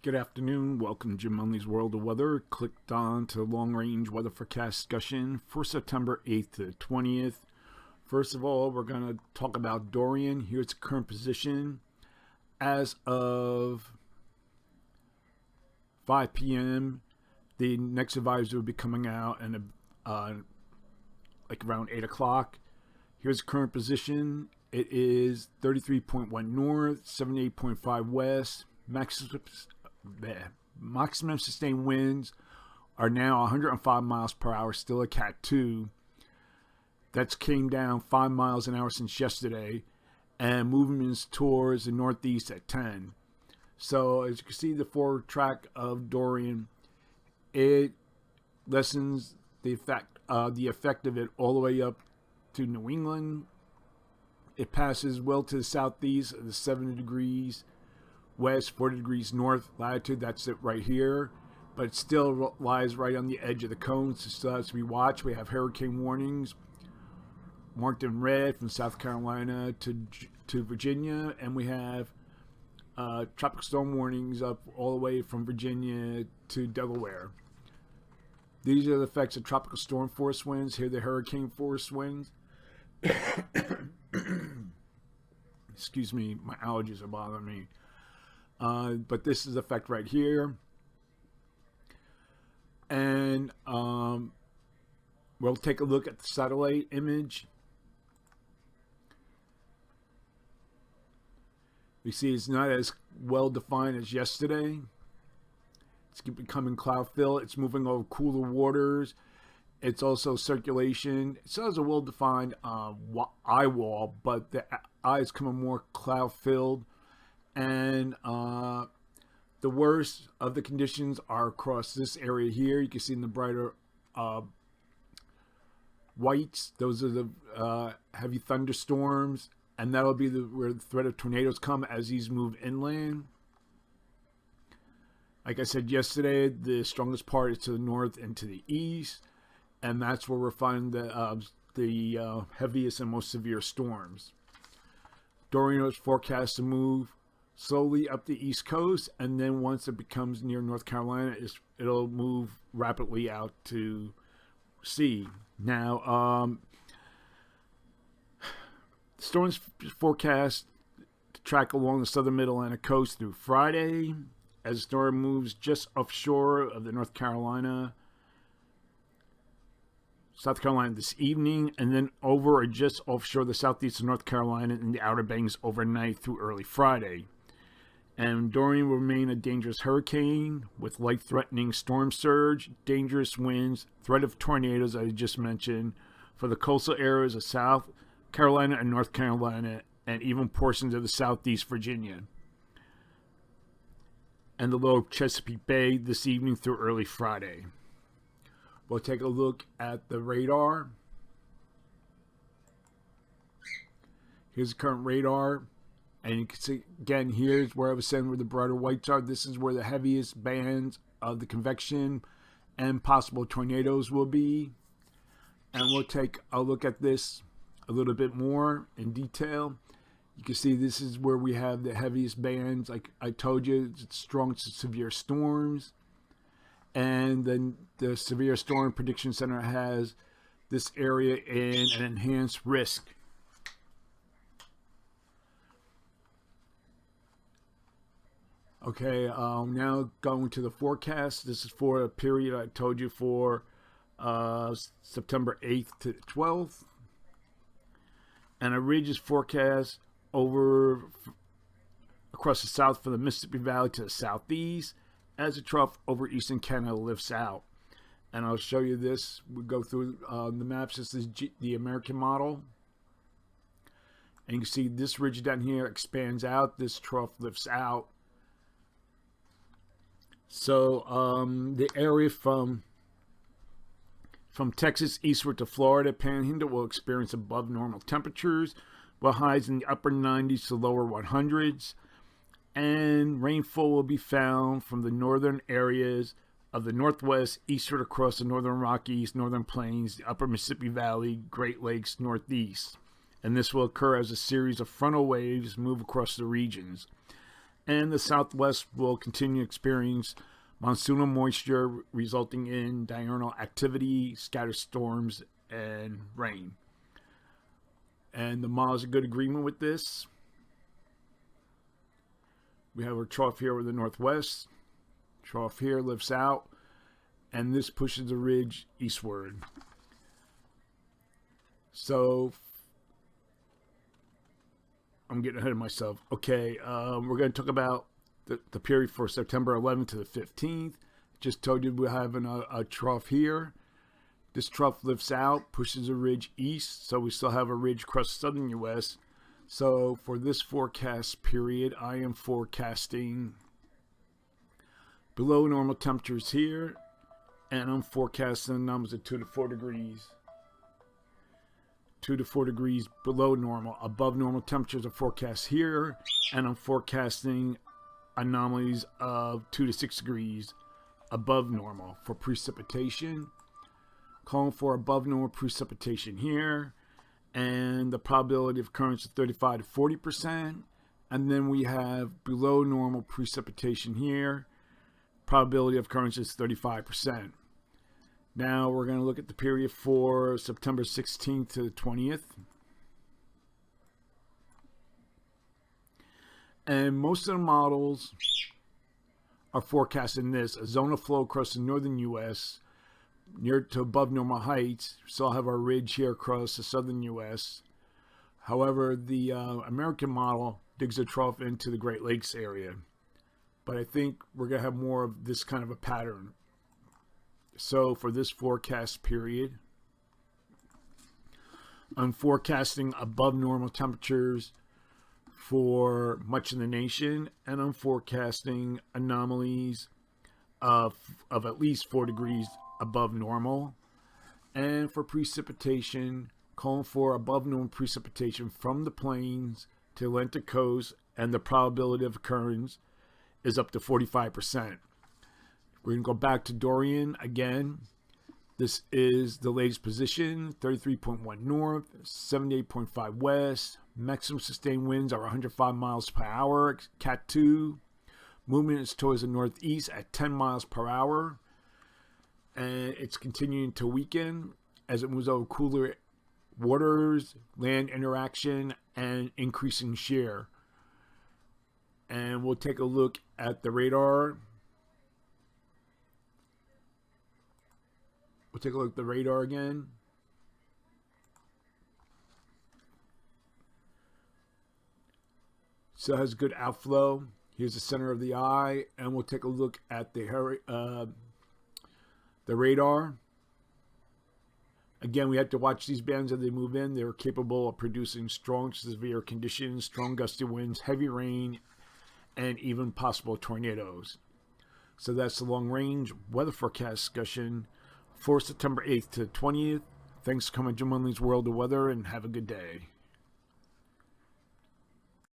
Good afternoon. Welcome to Jim Munley's World of Weather. Clicked on to the long-range weather forecast discussion for September 8th to 20th. First of all, we're going to talk about Dorian. Here's the current position. As of 5 p.m., the next advisory will be coming out and like around 8 o'clock. Here's the current position. It is 33.1 north, 78.5 west. Maximum sustained winds are now 105 miles per hour, still a Cat 2. That's came down 5 miles an hour since yesterday, and movements towards the northeast at 10. So as you can see, the forward track of Dorian, it lessens the effect of it all the way up to New England. It passes well to the southeast of the 70 degrees west, 40 degrees north latitude. That's it right here, but it still lies right on the edge of the cone, so still has to be watched. We have hurricane warnings marked in red from South Carolina to Virginia, and we have tropical storm warnings up all the way from Virginia to Delaware. These are the effects of tropical storm force winds. Here are the hurricane force winds. Excuse me, my allergies are bothering me. But this is the effect right here. And we'll take a look at the satellite image. We see it's not as well defined as yesterday. It's becoming cloud filled. It's moving over cooler waters. It's also circulation. It still has a well defined eye wall, but the eye is becoming more cloud filled. And the worst of the conditions are across this area here. You can see in the brighter whites, those are the heavy thunderstorms, and that'll be where the threat of tornadoes come as these move inland. Like I said yesterday, the strongest part is to the north and to the east, and that's where we're finding the heaviest and most severe storms. Dorian is forecast to move slowly up the east coast, and then once it becomes near North Carolina, it'll move rapidly out to sea. Now, storms forecast to track along the southern mid-Atlantic coast through Friday, as the storm moves just offshore of the South Carolina this evening, and then over or just offshore the southeast of North Carolina and the Outer Banks overnight through early Friday. And Dorian will remain a dangerous hurricane with life-threatening storm surge, dangerous winds, threat of tornadoes, I just mentioned, for the coastal areas of South Carolina and North Carolina, and even portions of the southeast Virginia, and the lower Chesapeake Bay this evening through early Friday. We'll take a look at the radar. Here's the current radar. And you can see, again, here's where I was saying where the brighter whites are. This is where the heaviest bands of the convection and possible tornadoes will be. And we'll take a look at this a little bit more in detail. You can see this is where we have the heaviest bands. Like I told you, it's strong to severe storms. And then the Severe Storm Prediction Center has this area in an enhanced risk. Okay, now going to the forecast. This is for a period I told you for September 8th to 12th. And a ridge is forecast over across the south from the Mississippi Valley to the southeast as a trough over eastern Canada lifts out. And I'll show you this. We go through the maps. This is the American model. And you can see this ridge down here expands out. This trough lifts out. So the area from Texas eastward to Florida Panhandle will experience above normal temperatures, with highs in the upper 90s to lower 100s. And rainfall will be found from the northern areas of the Northwest, eastward across the Northern Rockies, Northern Plains, the Upper Mississippi Valley, Great Lakes, Northeast. And this will occur as a series of frontal waves move across the regions. And the Southwest will continue to experience monsoonal moisture, resulting in diurnal activity, scattered storms, and rain. And the model is a good agreement with this. We have our trough here with the Northwest. Trough here lifts out, and this pushes the ridge eastward. So I'm getting ahead of myself. Okay, we're going to talk about the period for September 11th to the 15th. Just told you we're having a trough here. This trough lifts out, pushes the ridge east, so we still have a ridge across the southern U.S. So for this forecast period, I am forecasting below normal temperatures here, and I'm forecasting numbers of 2 to 4 degrees. 2 to 4 degrees below normal. Above normal temperatures are forecast here, and I'm forecasting anomalies of 2 to 6 degrees above normal for precipitation. Calling for above normal precipitation here, and the probability of occurrence is 35 to 40%. And then we have below normal precipitation here. Probability of occurrence is 35%. Now we're going to look at the period for September 16th to the 20th. And most of the models are forecasting this: a zone of flow across the northern U.S. near to above normal heights. We still have our ridge here across the southern U.S. However, the American model digs a trough into the Great Lakes area. But I think we're going to have more of this kind of a pattern. So for this forecast period, I'm forecasting above normal temperatures for much of the nation, and I'm forecasting anomalies of at least 4 degrees above normal. And for precipitation, calling for above normal precipitation from the plains to the Atlantic coast, and the probability of occurrence is up to 45%. We're going to go back to Dorian again. This is the latest position: 33.1 north, 78.5 west. Maximum sustained winds are 105 miles per hour. Cat 2. Movement is towards the northeast at 10 miles per hour. And it's continuing to weaken as it moves over cooler waters, land interaction, and increasing shear. And we'll take a look at the radar. We'll take a look at the radar again. So it has good outflow. Here's the center of the eye, and we'll take a look at the radar. Again, we have to watch these bands as they move in. They're capable of producing strong severe conditions, strong gusty winds, heavy rain, and even possible tornadoes. So that's the long range weather forecast discussion for September 8th to 20th. Thanks for coming to Jim Munley's World of Weather, and have a good day.